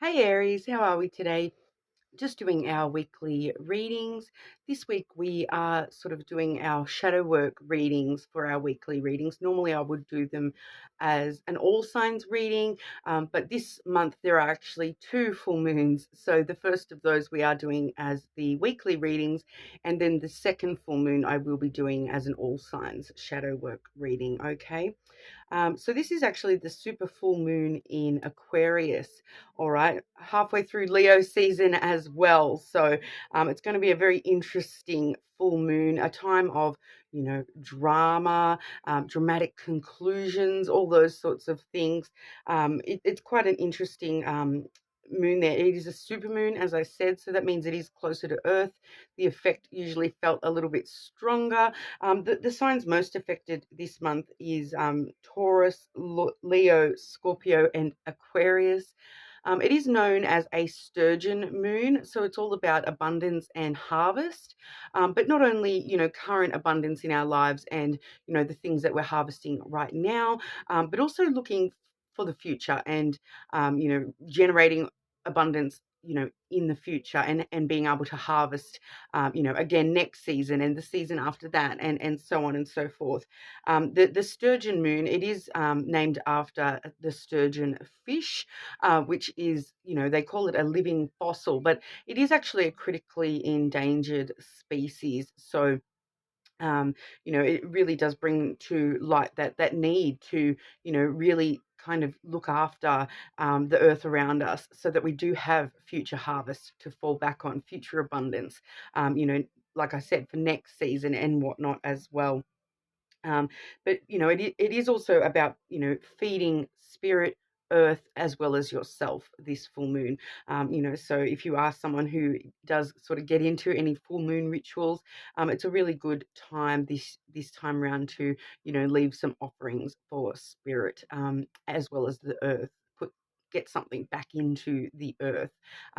Hey Aries, how are we today? Just doing our weekly readings. This week we are sort of doing our shadow work readings for our weekly readings. Normally I would do them as an all signs reading, but this month there are actually two full moons. So the first of those we are doing as the weekly readings, and then the second full moon I will be doing as an all signs shadow work reading. Okay. So this is actually the super full moon in Aquarius, all right, halfway through Leo season as well. So it's going to be a very interesting full moon, a time of, drama, dramatic conclusions, all those sorts of things. It's quite an interesting moon there. It is a super moon, as I said, so that means it is closer to Earth. The effect usually felt a little bit stronger. The signs most affected this month is Taurus, Leo, Scorpio, and Aquarius. It is known as a sturgeon moon, so it's all about abundance and harvest, but not only, current abundance in our lives and, the things that we're harvesting right now, but also looking for the future and, generating abundance, in the future and being able to harvest, again next season and the season after that and so on and so forth. The sturgeon moon, it is named after the sturgeon fish, which is, they call it a living fossil, but it is actually a critically endangered species. So it really does bring to light that need to, really kind of look after the earth around us so that we do have future harvest to fall back on, future abundance, like I said, for next season and whatnot as well. But it is also about, feeding spirit, earth, as well as yourself this full moon. So if you are someone who does sort of get into any full moon rituals, it's a really good time this time around to, leave some offerings for spirit, as well as the earth. Get something back into the earth,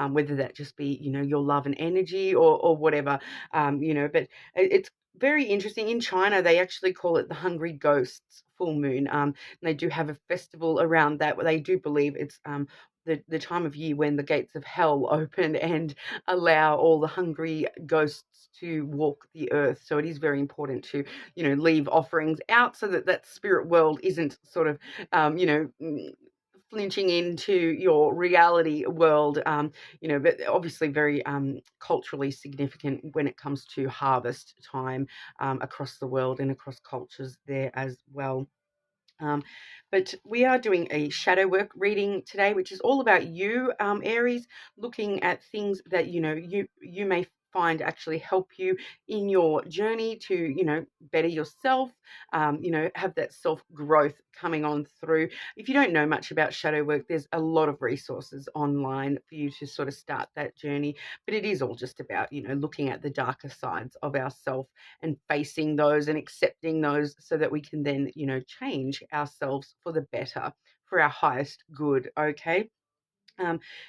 whether that just be, your love and energy or whatever, but it's very interesting. In China, they actually call it the Hungry Ghosts full moon. And they do have a festival around that where they do believe it's the time of year when the gates of hell open and allow all the hungry ghosts to walk the earth. So it is very important to, leave offerings out so that that spirit world isn't sort of, flinching into your reality world, but obviously very culturally significant when it comes to harvest time across the world and across cultures there as well. But we are doing a shadow work reading today, which is all about you, Aries, looking at things that, you may find actually help you in your journey to, better yourself, have that self-growth coming on through. If you don't know much about shadow work, there's a lot of resources online for you to sort of start that journey. But it is all just about, looking at the darker sides of ourself and facing those and accepting those so that we can then, change ourselves for the better, for our highest good. Okay.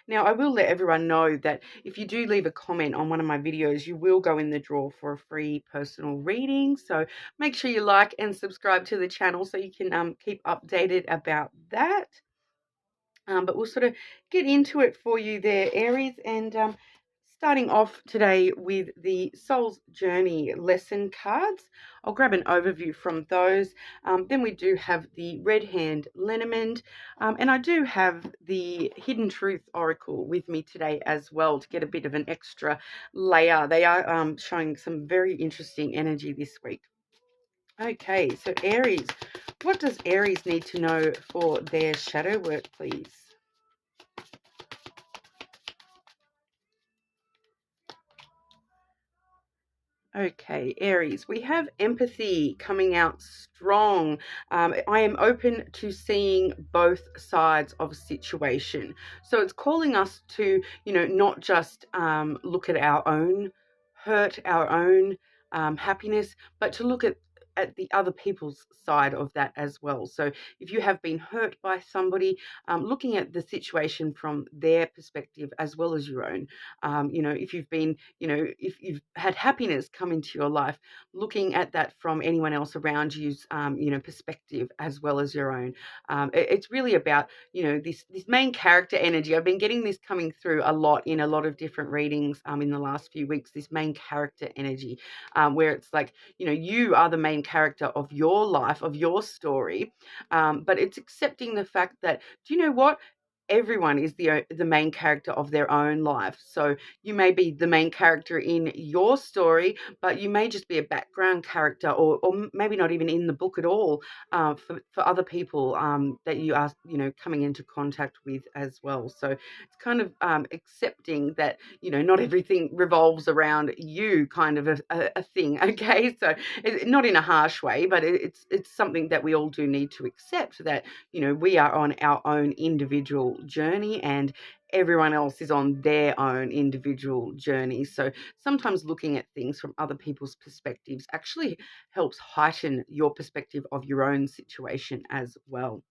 Now, I will let everyone know that if you do leave a comment on one of my videos, you will go in the draw for a free personal reading. So make sure you like and subscribe to the channel so you can keep updated about that. But we'll sort of get into it for you there, Aries, and starting off today with the Soul's Journey lesson cards. I'll grab an overview from those. Then we do have the Red Hand lenormand, and I do have the Hidden Truth Oracle with me today as well to get a bit of an extra layer. They are showing some very interesting energy this week. Okay, so Aries, what does Aries need to know for their shadow work, please? Okay, Aries, we have empathy coming out strong. I am open to seeing both sides of a situation. So it's calling us to, not just look at our own hurt, our own happiness, but to look at at the other people's side of that as well. So if you have been hurt by somebody, looking at the situation from their perspective as well as your own. If you've been, if you've had happiness come into your life, looking at that from anyone else around you's, perspective as well as your own. It's really about, this main character energy. I've been getting this coming through a lot in a lot of different readings in the last few weeks, this main character energy, where it's like, you are the main character of your life, of your story, but it's accepting the fact that, do you know what? Everyone is the main character of their own life. So you may be the main character in your story, but you may just be a background character, or maybe not even in the book at all, for other people that you are, coming into contact with as well. So it's kind of accepting that, not everything revolves around you, kind of a thing. Okay, so not in a harsh way, but it's something that we all do need to accept, that we are on our own individual journey and everyone else is on their own individual journey. So sometimes looking at things from other people's perspectives actually helps heighten your perspective of your own situation as well.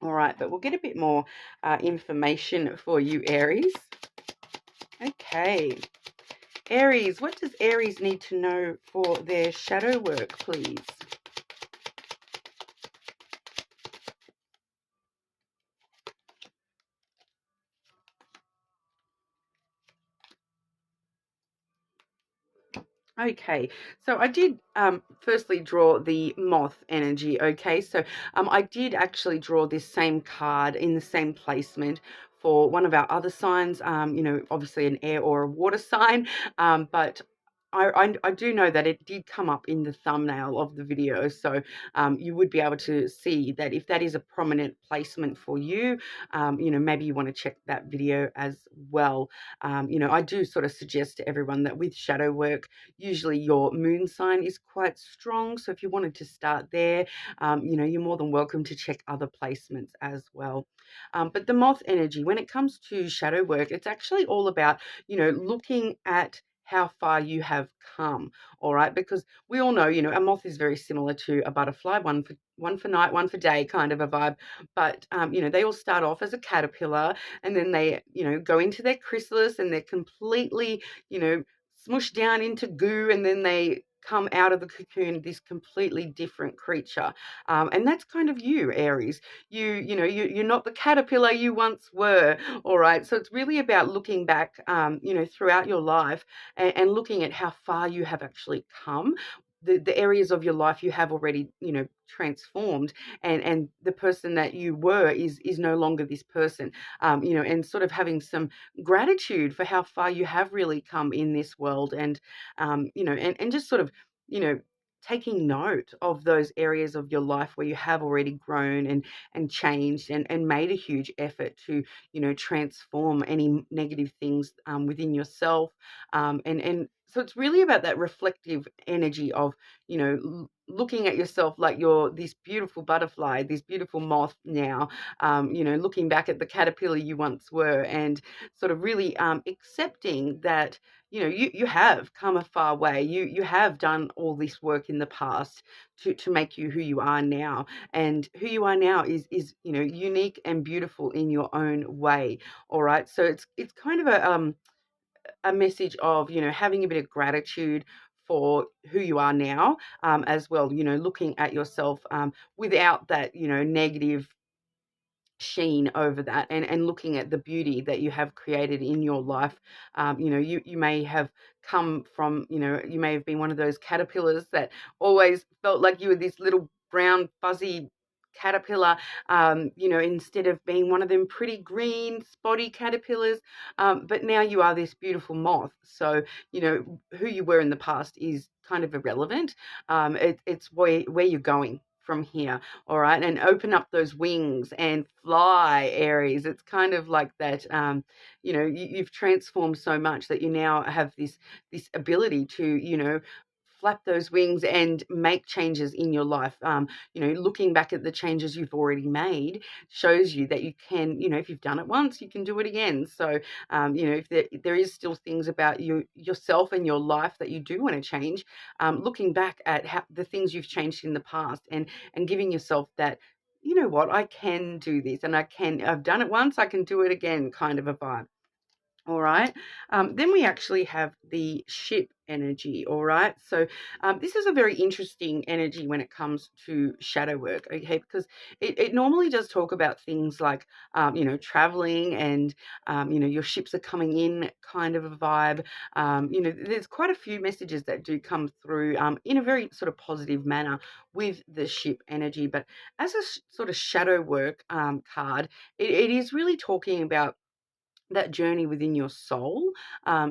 All right, but we'll get a bit more information for you, Aries. Okay. Aries, what does Aries need to know for their shadow work, please? Okay, so I did firstly draw the moth energy. Okay, so I did actually draw this same card in the same placement for one of our other signs, obviously an air or a water sign, but I do know that it did come up in the thumbnail of the video, so you would be able to see that if that is a prominent placement for you, maybe you want to check that video as well. I do sort of suggest to everyone that with shadow work, usually your moon sign is quite strong. So if you wanted to start there, you're more than welcome to check other placements as well. But the moth energy, when it comes to shadow work, it's actually all about, looking at how far you have come. All right, because we all know, a moth is very similar to a butterfly, one for night, one for day kind of a vibe. But they all start off as a caterpillar, and then they, go into their chrysalis, and they're completely, smushed down into goo, and then they come out of the cocoon this completely different creature. And that's kind of you, Aries. You're not the caterpillar you once were. All right, so it's really about looking back, throughout your life, and looking at how far you have actually come, the areas of your life you have already, transformed, and the person that you were is no longer this person, and sort of having some gratitude for how far you have really come in this world, and and just sort of, you know taking note of those areas of your life where you have already grown and changed, and made a huge effort to, transform any negative things within yourself, and so it's really about that reflective energy of, looking at yourself like you're this beautiful butterfly, this beautiful moth now, looking back at the caterpillar you once were, and sort of really accepting that, you have come a far way. You have done all this work in the past to make you who you are now, and who you are now is unique and beautiful in your own way. All right, so it's kind of a message of, having a bit of gratitude for who you are now, as well, looking at yourself without that, negative sheen over that, and looking at the beauty that you have created in your life. You may have come from, you may have been one of those caterpillars that always felt like you were this little brown fuzzy caterpillar, instead of being one of them pretty green spotty caterpillars, but now you are this beautiful moth. So, who you were in the past is kind of irrelevant. It's where you're going from here. All right, and open up those wings and fly, Aries. It's kind of like that. You've transformed so much that you now have this ability to, flap those wings and make changes in your life. Looking back at the changes you've already made shows you that you can, if you've done it once, you can do it again. So, if there is still things about yourself and your life that you do want to change, looking back at the things you've changed in the past, and giving yourself that, you know what, I can do this, and I've done it once, I can do it again kind of a vibe. All right. Then we actually have the ship energy. All right. So this is a very interesting energy when it comes to shadow work. Okay. Because it normally does talk about things like, traveling, and, your ships are coming in kind of a vibe. There's quite a few messages that do come through in a very sort of positive manner with the ship energy. But as a sort of shadow work card, it is really talking about that journey within your soul.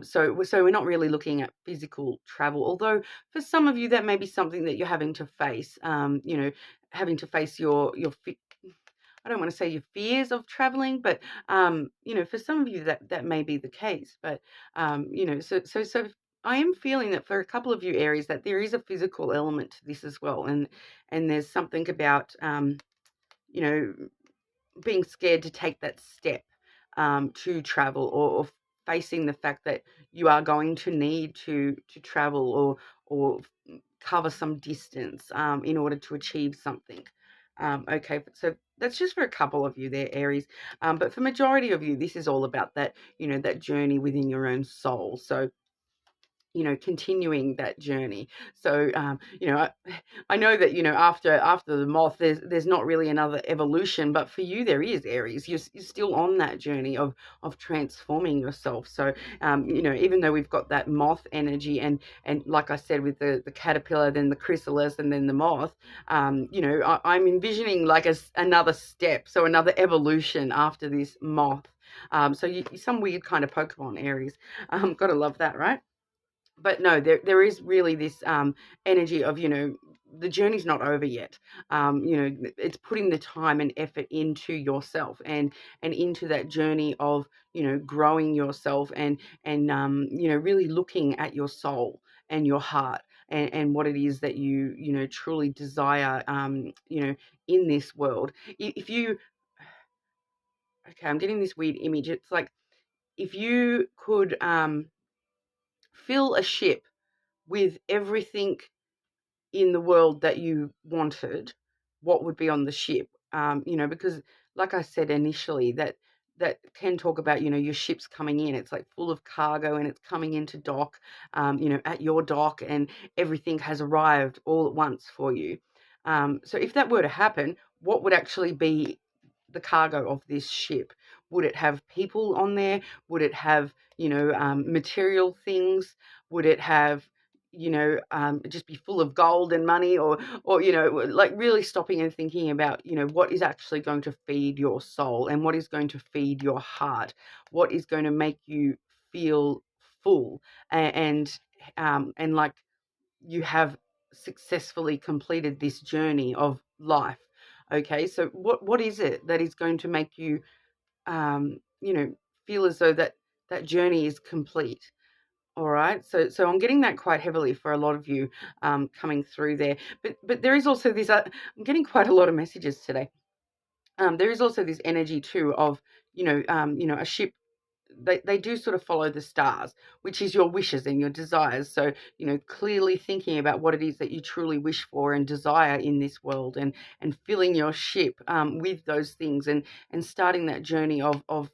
So we're not really looking at physical travel, although for some of you that may be something that you're having to face. Having to face I don't want to say your fears of traveling, but for some of you that may be the case. But so I am feeling that for a couple of you Aries that there is a physical element to this as well, and there's something about you know being scared to take that step to travel, or facing the fact that you are going to need to travel, or cover some distance in order to achieve something. Okay, so that's just for a couple of you there, Aries. But for majority of you, this is all about that, that journey within your own soul. So, continuing that journey. So, I know that, after the moth, there's not really another evolution, but for you there is, Aries. You're still on that journey of transforming yourself. So, even though we've got that moth energy, and like I said, with the caterpillar, then the chrysalis, and then the moth, I'm envisioning like another step, so another evolution after this moth. So you're some weird kind of Pokemon, Aries. Gotta love that, right? But no, there is really this energy of, the journey's not over yet. It's putting the time and effort into yourself, and into that journey of, growing yourself, and really looking at your soul and your heart, and what it is that you truly desire, in this world. If you, okay, I'm getting this weird image. It's like if you could fill a ship with everything in the world that you wanted, what would be on the ship? Because like I said initially, that can talk about, your ships coming in. It's like full of cargo, and it's coming into dock, at your dock, and everything has arrived all at once for you. So if that were to happen, what would actually be the cargo of this ship? Would it have people on there? Would it have, material things? Would it have, just be full of gold and money, or like really stopping and thinking about, what is actually going to feed your soul, and what is going to feed your heart, what is going to make you feel full, and like you have successfully completed this journey of life. Okay, so what is it that is going to make you um, you know feel as though that journey is complete? All right, so I'm getting that quite heavily for a lot of you coming through there. But there is also this. I'm getting quite a lot of messages today. There is also this energy too of, a ship. They do sort of follow the stars, which is your wishes and your desires. So, clearly thinking about what it is that you truly wish for and desire in this world, and filling your ship with those things, and starting that journey of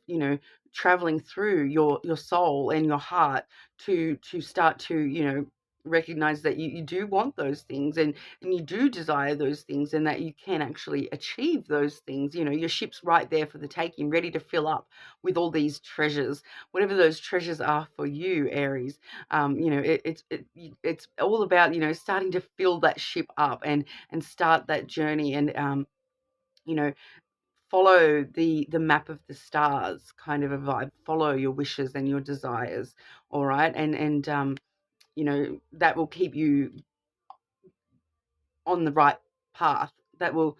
traveling through your soul and your heart to start to, recognize that you do want those things, and you do desire those things, and that you can actually achieve those things. Your ship's right there for the taking, ready to fill up with all these treasures, whatever those treasures are for you, Aries. It's all about, starting to fill that ship up, and start that journey, and you know follow the map of the stars kind of a vibe. Follow your wishes and your desires. All right, and that will keep you on the right path. That will,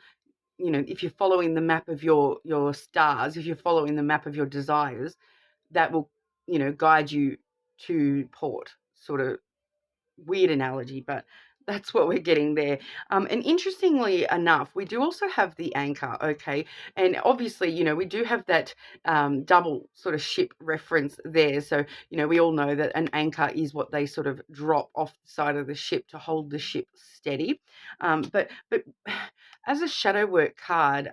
if you're following the map of your stars, if you're following the map of your desires, that will, guide you to port, sort of weird analogy, but that's what we're getting there. And interestingly enough, we do also have the anchor, okay? And obviously, we do have that double sort of ship reference there. So, we all know that an anchor is what they sort of drop off the side of the ship to hold the ship steady. But as a shadow work card,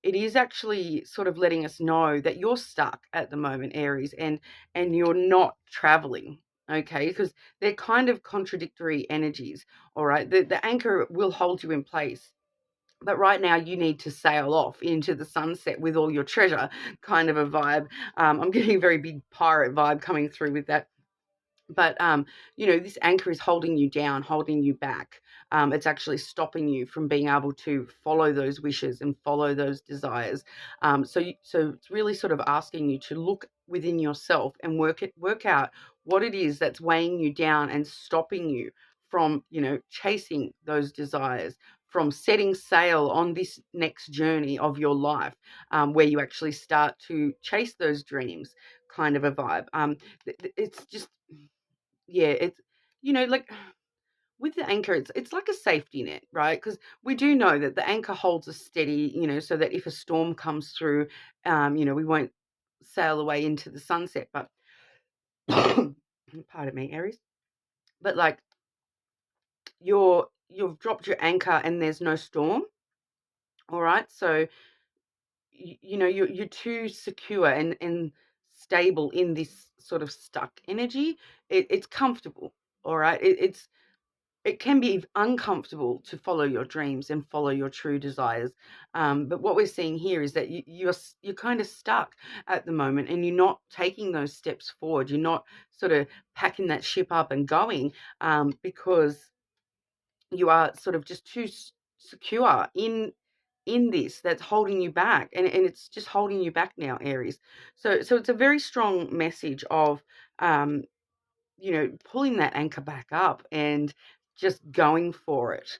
it is actually sort of letting us know that you're stuck at the moment, Aries, and you're not traveling. Okay, because they're kind of contradictory energies. All right, the anchor will hold you in place, but right now you need to sail off into the sunset with all your treasure, kind of a vibe. I'm getting a very big pirate vibe coming through with that. But this anchor is holding you down, holding you back. It's actually stopping you from being able to follow those wishes and follow those desires. So it's really sort of asking you to look within yourself and work out what it is that's weighing you down and stopping you from, chasing those desires, from setting sail on this next journey of your life, where you actually start to chase those dreams, kind of a vibe. It's just, yeah, it's, like with the anchor, it's like a safety net, right? Because we do know that the anchor holds us steady, so that if a storm comes through, we won't sail away into the sunset. But pardon me, Aries. But like you've dropped your anchor and there's no storm. All right, so you're too secure and stable in this sort of stuck energy. It's comfortable. All right, it can be uncomfortable to follow your dreams and follow your true desires. But what we're seeing here is that you're kind of stuck at the moment, and you're not taking those steps forward. You're not sort of packing that ship up and going, because you are sort of just too secure in this, that's holding you back, and it's just holding you back now, Aries. So it's a very strong message of pulling that anchor back up and just going for it.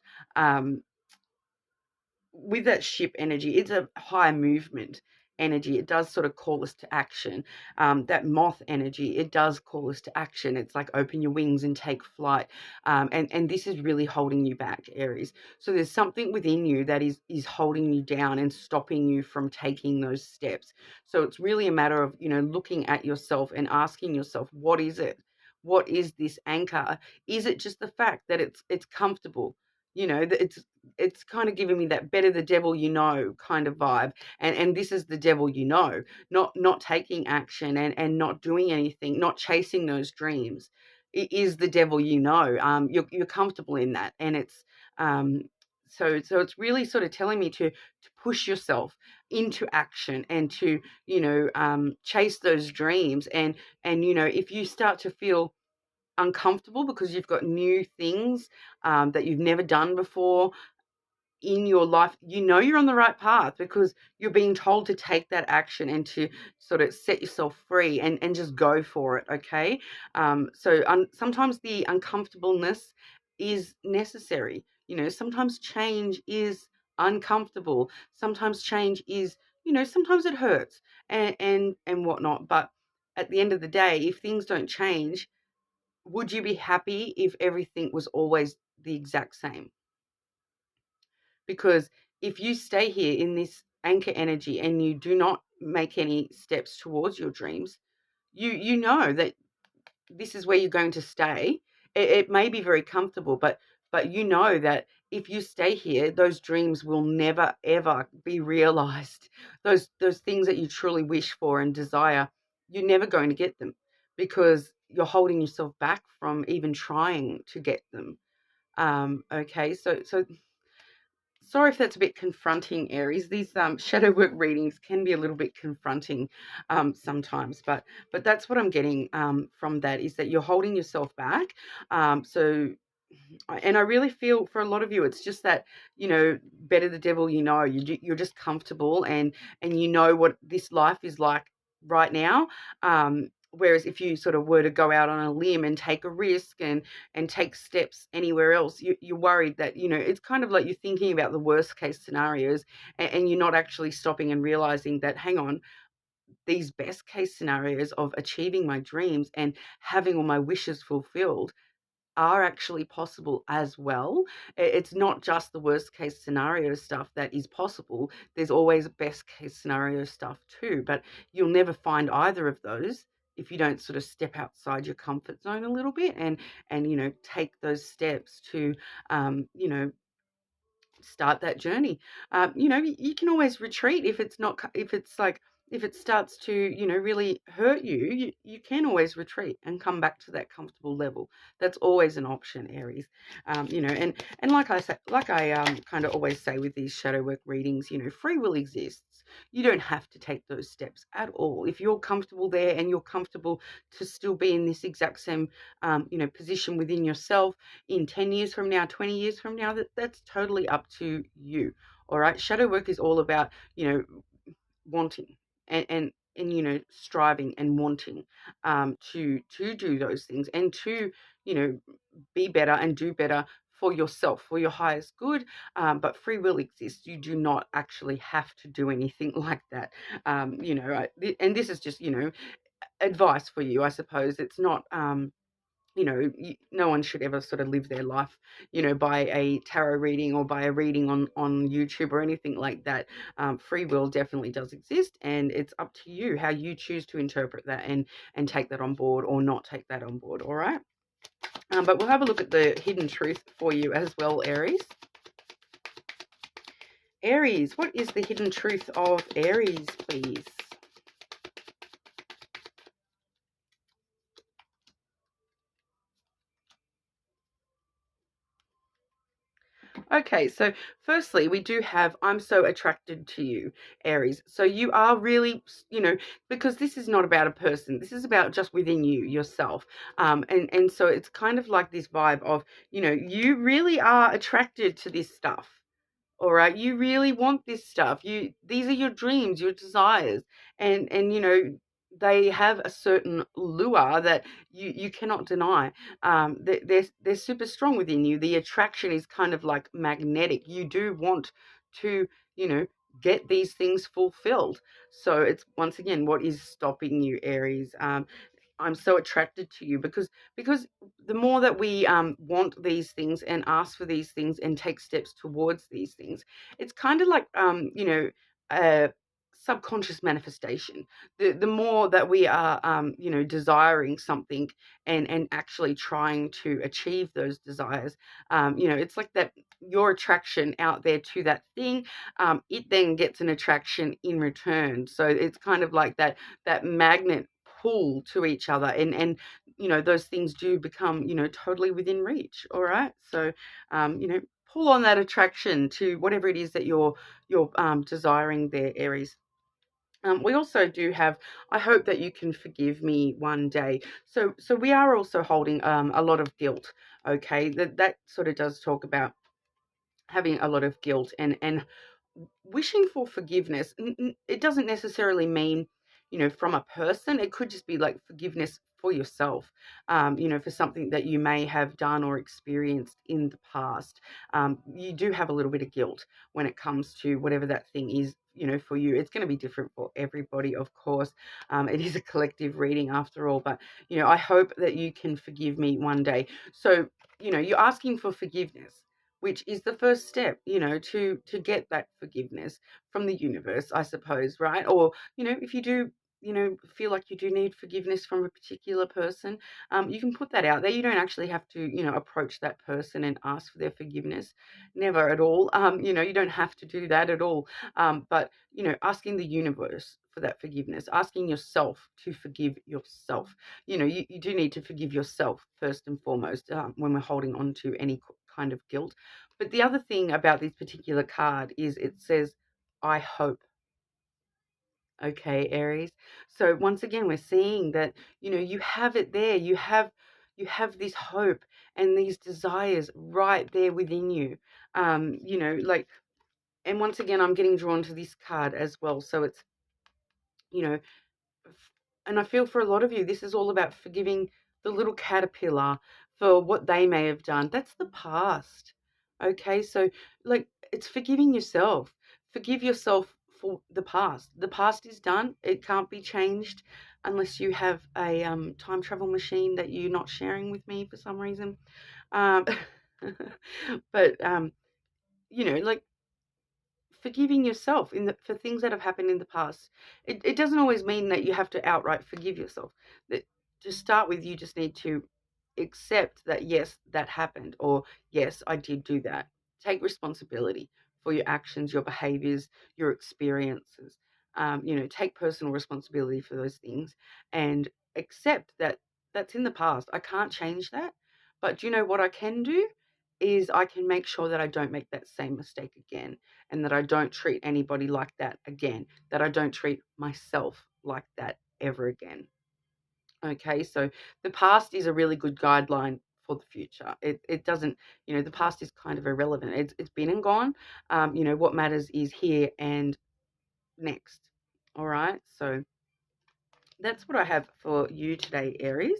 With that ship energy, it's a high movement energy. It does sort of call us to action. That moth energy, it does call us to action. It's like open your wings and take flight. And this is really holding you back, Aries. So there's something within you that is holding you down and stopping you from taking those steps. So it's really a matter of, looking at yourself and asking yourself, what is it? What is this anchor? Is it just the fact that it's comfortable? That it's kind of giving me that better the devil you know kind of vibe, and this is the devil, not taking action and not doing anything, not chasing those dreams. It is the devil, you're comfortable in that, and it's so it's really sort of telling me to push yourself into action and to chase those dreams, and if you start to feel uncomfortable because you've got new things that you've never done before in your life, you're on the right path because you're being told to take that action and to sort of set yourself free and just go for it. Okay. Sometimes the uncomfortableness is necessary. Sometimes change is uncomfortable. Sometimes change is, sometimes it hurts and whatnot. But at the end of the day, if things don't change, would you be happy if everything was always the exact same? Because if you stay here in this anchor energy and you do not make any steps towards your dreams, you know that this is where you're going to stay. It may be very comfortable, but you know that if you stay here, those dreams will never ever be realized. Those things that you truly wish for and desire, you're never going to get them because you're holding yourself back from even trying to get them. Okay, so sorry if that's a bit confronting, Aries. These shadow work readings can be a little bit confronting sometimes, but that's what I'm getting from that, is that you're holding yourself back. And I really feel for a lot of you, it's just that, better the devil, you're just comfortable and you know what this life is like right now. Whereas if you sort of were to go out on a limb and take a risk and take steps anywhere else, you're worried that, it's kind of like you're thinking about the worst case scenarios, and you're not actually stopping and realizing that, hang on, these best case scenarios of achieving my dreams and having all my wishes fulfilled, are actually possible as well. It's not just the worst case scenario stuff that is possible. There's always best case scenario stuff too, but you'll never find either of those if you don't sort of step outside your comfort zone a little bit and take those steps to you know start that journey. You can always retreat if it's not, if it's like, if it starts to, really hurt you, you can always retreat and come back to that comfortable level. That's always an option, Aries. And like I say, like I kind of always say with these shadow work readings, free will exists. You don't have to take those steps at all. If you're comfortable there and you're comfortable to still be in this exact same, position within yourself, in 10 years from now, 20 years from now, that's totally up to you. All right. Shadow work is all about, wanting and striving and wanting to do those things and to, be better and do better for yourself, for your highest good. But free will exists. You do not actually have to do anything like that. And this is just, advice for you, I suppose. It's not, no one should ever sort of live their life, by a tarot reading or by a reading on YouTube or anything like that. Free will definitely does exist, and it's up to you how you choose to interpret that and take that on board or not take that on board. All right. But we'll have a look at the hidden truth for you as well, Aries. Aries, what is the hidden truth of Aries, please? Okay, so firstly, we do have I'm so attracted to you, Aries. So you are really, because this is not about a person. This is about just within you, yourself. And so it's kind of like this vibe of, you really are attracted to this stuff. All right, you really want this stuff. These are your dreams, your desires, and they have a certain lure that you cannot deny. They're super strong within you. The attraction is kind of like magnetic. You do want to, you know, get these things fulfilled. So it's once again, what is stopping you, Aries? I'm so attracted to you because the more that we want these things and ask for these things and take steps towards these things, it's kind of like a subconscious manifestation. The more that we are desiring something and actually trying to achieve those desires, it's like that your attraction out there to that thing, it then gets an attraction in return. So it's kind of like that magnet pull to each other, and those things do become totally within reach. All right, so pull on that attraction to whatever it is that you're desiring there, Aries. We also do have, I hope that you can forgive me one day. So we are also holding a lot of guilt. Okay, that sort of does talk about having a lot of guilt and wishing for forgiveness. It doesn't necessarily mean, from a person. It could just be like forgiveness for yourself, for something that you may have done or experienced in the past. You do have a little bit of guilt when it comes to whatever that thing is, for you. It's going to be different for everybody, of course. It is a collective reading after all, but, I hope that you can forgive me one day. So, you're asking for forgiveness, which is the first step, to get that forgiveness from the universe, I suppose, right? Or, if you do, feel like you do need forgiveness from a particular person, you can put that out there. You don't actually have to, approach that person and ask for their forgiveness. Never at all. You don't have to do that at all. But, asking the universe for that forgiveness, asking yourself to forgive yourself. You do need to forgive yourself first and foremost, when we're holding on to any kind of guilt. But the other thing about this particular card is it says, I hope. Okay, Aries. So once again, we're seeing that, you have it there. You have this hope and these desires right there within you. Like, and once again, I'm getting drawn to this card as well. So it's, you know, and I feel for a lot of you, this is all about forgiving the little caterpillar for what they may have done. That's the past. Okay, so like it's forgiving yourself. Forgive yourself for the past. The past is done. It can't be changed. unless you have a time travel machine that you're not sharing with me for some reason. Um, but like forgiving yourself for things that have happened in the past. It doesn't always mean that you have to outright forgive yourself. That to start with, you just need to accept that yes, that happened, or yes, I did do that. Take responsibility for your actions, your behaviors, your experiences. Take personal responsibility for those things and accept that that's in the past. I can't change that. But do you know what I can do? Is I can make sure that I don't make that same mistake again, and that I don't treat anybody like that again, that I don't treat myself like that ever again. Okay, so the past is a really good guideline for the future. It doesn't, the past is kind of irrelevant. It's been and gone. What matters is here and next. All right, so that's what I have for you today, Aries.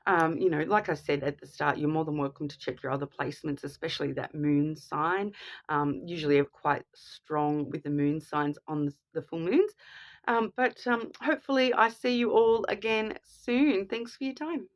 Like I said at the start, you're more than welcome to check your other placements, especially that moon sign. Usually are quite strong with the moon signs on the full moons. But hopefully I see you all again soon. Thanks for your time.